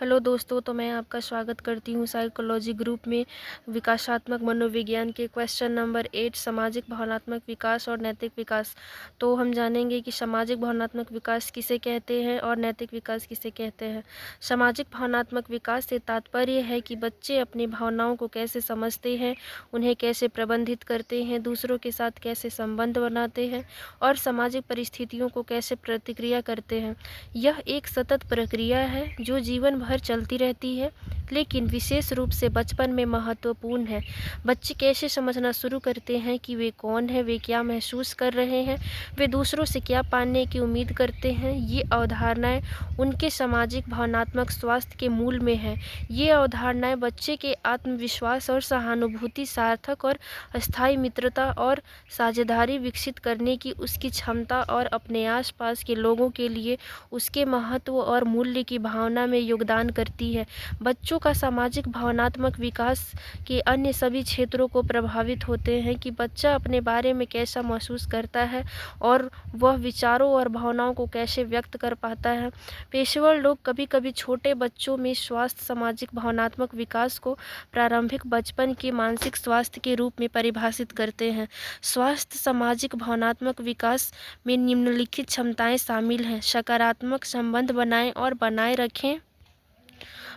Hello दोस्तों, तो मैं आपका स्वागत करती हूँ साइकोलॉजी ग्रुप में विकासात्मक मनोविज्ञान के क्वेश्चन नंबर 8 सामाजिक भावनात्मक विकास और नैतिक विकास। तो हम जानेंगे कि सामाजिक भावनात्मक विकास किसे कहते हैं और नैतिक विकास किसे कहते हैं। सामाजिक भावनात्मक विकास से तात्पर्य है कि बच्चे अपनी भावनाओं को कैसे समझते हैं, उन्हें कैसे प्रबंधित करते हैं, दूसरों के साथ कैसे संबंध बनाते हैं और सामाजिक परिस्थितियों को कैसे प्रतिक्रिया करते हैं। यह एक सतत प्रक्रिया है जो जीवन भर चलती रहती है, लेकिन विशेष रूप से बचपन में महत्वपूर्ण है। बच्चे कैसे समझना शुरू करते हैं कि वे कौन हैं, वे क्या महसूस कर रहे हैं, वे दूसरों से क्या पाने की उम्मीद करते हैं। ये अवधारणाएं उनके सामाजिक भावनात्मक स्वास्थ्य के मूल में है। ये अवधारणाएं बच्चे के आत्मविश्वास और सहानुभूति, सार्थक और अस्थायी मित्रता और साझेदारी विकसित करने की उसकी क्षमता और अपने आसपास के लोगों के लिए उसके महत्व और मूल्य की भावना में योगदान करती है। बच्चों का सामाजिक भावनात्मक विकास के अन्य सभी क्षेत्रों को प्रभावित होते हैं कि बच्चा अपने बारे में कैसा महसूस करता है और वह विचारों और भावनाओं को कैसे व्यक्त कर पाता है। पेशेवर लोग कभी-कभी छोटे बच्चों में स्वास्थ्य सामाजिक भावनात्मक विकास को प्रारंभिक बचपन के मानसिक स्वास्थ्य के रूप में परिभाषित करते हैं। स्वास्थ्य सामाजिक भावनात्मक विकास में निम्नलिखित क्षमताएं शामिल हैं: सकारात्मक संबंध बनाएं और बनाए रखें,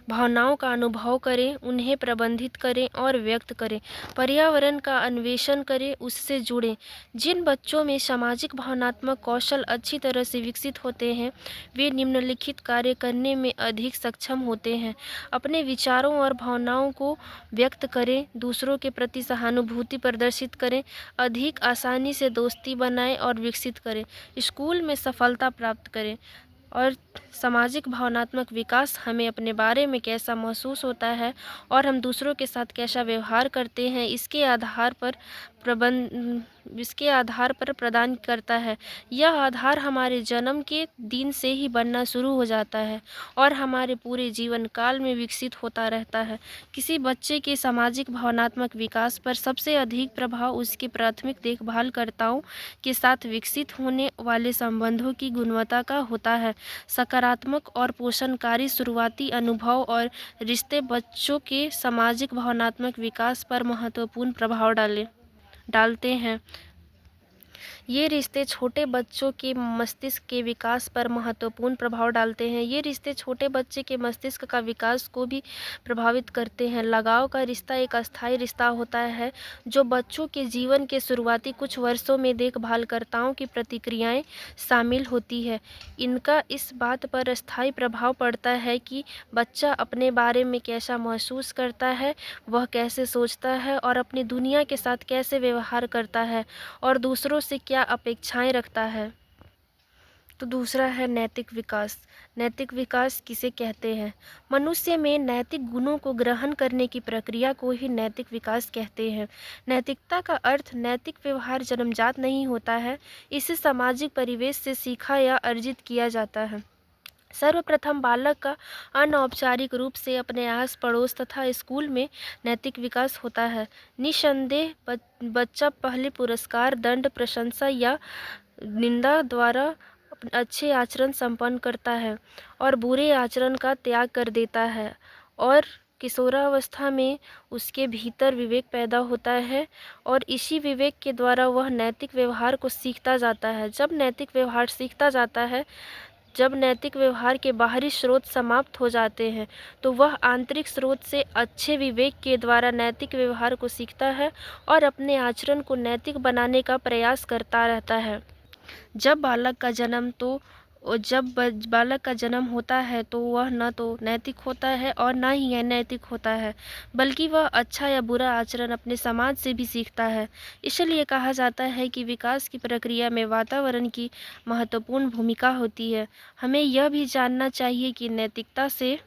भावनाओं का अनुभव करें, उन्हें प्रबंधित करें और व्यक्त करें, पर्यावरण का अन्वेषण करें, उससे जुड़ें। जिन बच्चों में सामाजिक भावनात्मक कौशल अच्छी तरह से विकसित होते हैं, वे निम्नलिखित कार्य करने में अधिक सक्षम होते हैं: अपने विचारों और भावनाओं को व्यक्त करें, दूसरों के प्रति सहानुभूति प्रदर्शित करें, अधिक आसानी से दोस्ती बनाएं और विकसित करें, स्कूल में सफलता प्राप्त करें। और सामाजिक भावनात्मक विकास हमें अपने बारे में कैसा महसूस होता है और हम दूसरों के साथ कैसा व्यवहार करते हैं, इसके आधार पर प्रदान करता है। यह आधार हमारे जन्म के दिन से ही बनना शुरू हो जाता है और हमारे पूरे जीवन काल में विकसित होता रहता है। किसी बच्चे के सामाजिक भावनात्मक विकास पर सबसे अधिक प्रभाव उसके प्राथमिक देखभालकर्ताओं के साथ विकसित होने वाले संबंधों की गुणवत्ता का होता है। सकारात्मक और पोषणकारी शुरुआती अनुभव और रिश्ते बच्चों के सामाजिक भावनात्मक विकास पर महत्वपूर्ण प्रभाव डालते हैं। ये रिश्ते छोटे बच्चों के मस्तिष्क के विकास पर महत्वपूर्ण प्रभाव डालते हैं। ये रिश्ते छोटे बच्चे के मस्तिष्क का विकास को भी प्रभावित करते हैं। लगाव का रिश्ता एक अस्थायी रिश्ता होता है जो बच्चों के जीवन के शुरुआती कुछ वर्षों में देखभालकर्ताओं की प्रतिक्रियाएं शामिल होती है। इनका इस बात पर अस्थायी प्रभाव पड़ता है कि बच्चा अपने बारे में कैसा महसूस करता है, वह कैसे सोचता है और अपनी दुनिया के साथ कैसे व्यवहार करता है और दूसरों से क्या अपेक्षाएं रखता है। तो दूसरा है नैतिक विकास। नैतिक विकास किसे कहते हैं? मनुष्य में नैतिक गुणों को ग्रहण करने की प्रक्रिया को ही नैतिक विकास कहते हैं। नैतिकता का अर्थ नैतिक व्यवहार जन्मजात नहीं होता है, इसे सामाजिक परिवेश से सीखा या अर्जित किया जाता है। सर्वप्रथम बालक का अनौपचारिक रूप से अपने आस पड़ोस तथा स्कूल में नैतिक विकास होता है। निस्संदेह बच्चा पहले पुरस्कार, दंड, प्रशंसा या निंदा द्वारा अच्छे आचरण संपन्न करता है और बुरे आचरण का त्याग कर देता है, और किशोरावस्था में उसके भीतर विवेक पैदा होता है और इसी विवेक के द्वारा वह नैतिक व्यवहार को सीखता जाता है। जब नैतिक व्यवहार के बाहरी स्रोत समाप्त हो जाते हैं, तो वह आंतरिक स्रोत से अच्छे विवेक के द्वारा नैतिक व्यवहार को सीखता है और अपने आचरण को नैतिक बनाने का प्रयास करता रहता है। जब बालक का जन्म होता है तो वह न तो नैतिक होता है और न ही अनैतिक होता है, बल्कि वह अच्छा या बुरा आचरण अपने समाज से भी सीखता है। इसलिए कहा जाता है कि विकास की प्रक्रिया में वातावरण की महत्वपूर्ण भूमिका होती है। हमें यह भी जानना चाहिए कि नैतिकता से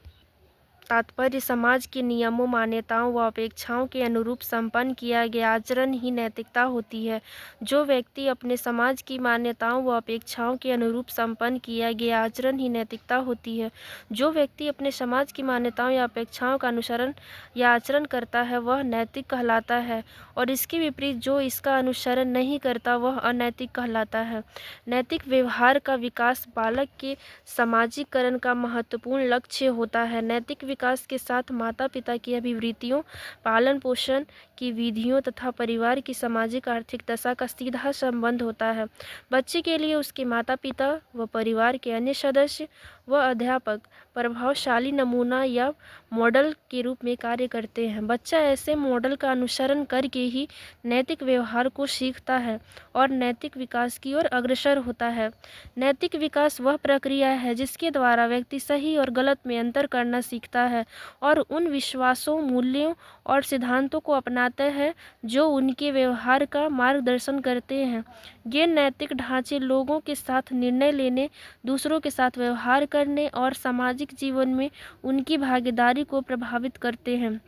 तात्पर्य समाज के नियमों, मान्यताओं व अपेक्षाओं के अनुरूप संपन्न किया गया आचरण ही नैतिकता होती है। जो व्यक्ति अपने समाज की मान्यताओं व अपेक्षाओं के अनुरूप संपन्न किया गया आचरण ही नैतिकता होती है। जो व्यक्ति अपने समाज की मान्यताओं या अपेक्षाओं का अनुसरण या आचरण करता है वह नैतिक कहलाता है, और इसके विपरीत जो इसका अनुसरण नहीं करता वह अनैतिक कहलाता है। नैतिक व्यवहार का विकास बालक के समाजीकरण का महत्वपूर्ण लक्ष्य होता है। नैतिक विकास के साथ माता पिता की अभिवृत्तियों, पालन पोषण की विधियों तथा परिवार की सामाजिक आर्थिक दशा का सीधा संबंध होता है। बच्चे के लिए उसके माता पिता व परिवार के अन्य सदस्य व अध्यापक प्रभावशाली नमूना या मॉडल के रूप में कार्य करते हैं। बच्चा ऐसे मॉडल का अनुसरण करके ही नैतिक व्यवहार को सीखता है और नैतिक विकास की ओर अग्रसर होता है। नैतिक विकास वह प्रक्रिया है जिसके द्वारा व्यक्ति सही और गलत में अंतर करना सीखता है और उन विश्वासों, मूल्यों और सिद्धांतों को अपनाता है जो उनके व्यवहार का मार्गदर्शन करते हैं। ये नैतिक ढांचे लोगों के साथ निर्णय लेने, दूसरों के साथ व्यवहार करने और सामाजिक जीवन में उनकी भागीदारी को प्रभावित करते हैं।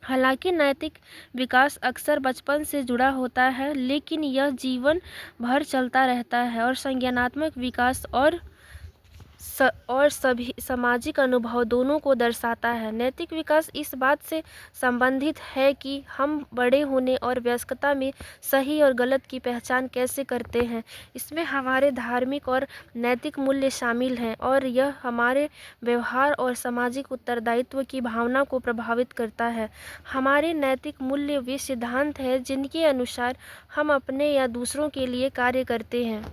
हालांकि नैतिक विकास अक्सर बचपन से जुड़ा होता है, लेकिन यह जीवन भर चलता रहता है और संज्ञानात्मक विकास और सभी सामाजिक अनुभव दोनों को दर्शाता है। नैतिक विकास इस बात से संबंधित है कि हम बड़े होने और वयस्कता में सही और गलत की पहचान कैसे करते हैं। इसमें हमारे धार्मिक और नैतिक मूल्य शामिल हैं और यह हमारे व्यवहार और सामाजिक उत्तरदायित्व की भावना को प्रभावित करता है। हमारे नैतिक मूल्य वे सिद्धांत हैं जिनके अनुसार हम अपने या दूसरों के लिए कार्य करते हैं।